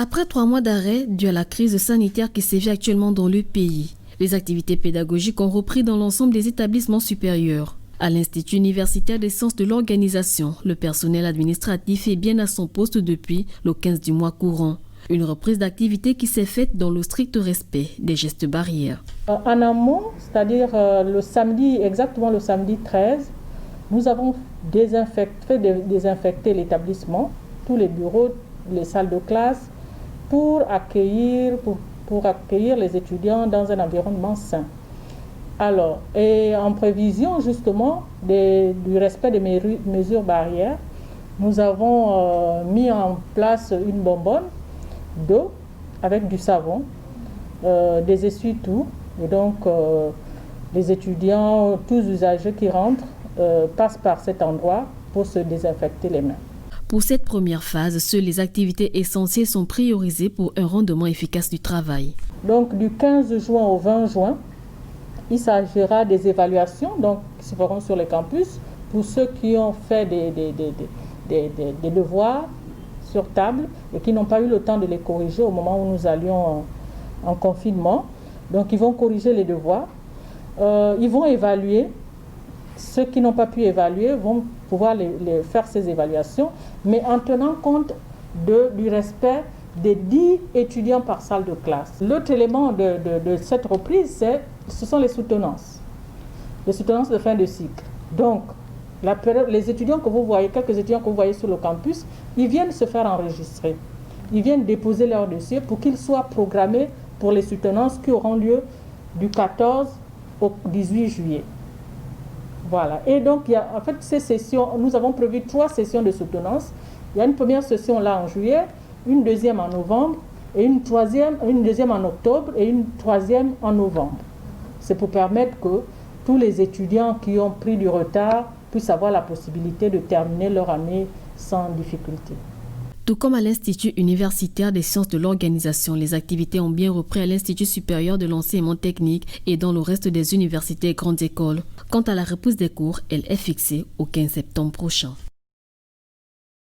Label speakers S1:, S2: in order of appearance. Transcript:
S1: Après 3 mois d'arrêt dû à la crise sanitaire qui sévit actuellement dans le pays, les activités pédagogiques ont repris dans l'ensemble des établissements supérieurs. À l'Institut universitaire des sciences de l'organisation, le personnel administratif est bien à son poste depuis le 15 du mois courant. Une reprise d'activité qui s'est faite dans le strict respect des gestes barrières.
S2: En amont, c'est-à-dire exactement le samedi 13, nous avons désinfecté l'établissement, tous les bureaux, les salles de classe, pour accueillir les étudiants dans un environnement sain. Alors, et en prévision justement du respect des mesures barrières, nous avons mis en place une bonbonne d'eau avec du savon, des essuie-tout, et donc les étudiants, tous usagers qui rentrent, passent par cet endroit pour se désinfecter les mains.
S1: Pour cette première phase, seules les activités essentielles sont priorisées pour un rendement efficace du travail.
S2: Donc du 15 juin au 20 juin, il s'agira des évaluations qui se feront sur les campus pour ceux qui ont fait des devoirs sur table et qui n'ont pas eu le temps de les corriger au moment où nous allions en confinement. Donc ils vont corriger les devoirs, ils vont évaluer. Ceux qui n'ont pas pu évaluer vont pouvoir faire ces évaluations, mais en tenant compte du respect des 10 étudiants par salle de classe. L'autre élément de cette reprise, ce sont les soutenances de fin de cycle. Donc, les étudiants que vous voyez, quelques étudiants que vous voyez sur le campus, ils viennent se faire enregistrer. Ils viennent déposer leur dossier pour qu'ils soient programmés pour les soutenances qui auront lieu du 14 au 18 juillet. Voilà. Et donc, en fait, ces sessions, nous avons prévu 3 sessions de soutenance. Il y a une première session là en juillet, une deuxième en novembre, et une deuxième en octobre et une troisième en novembre. C'est pour permettre que tous les étudiants qui ont pris du retard puissent avoir la possibilité de terminer leur année sans difficulté.
S1: Tout comme à l'Institut universitaire des sciences de l'organisation, les activités ont bien repris à l'Institut supérieur de l'enseignement technique et dans le reste des universités et grandes écoles. Quant à la reprise des cours, elle est fixée au 15 septembre prochain.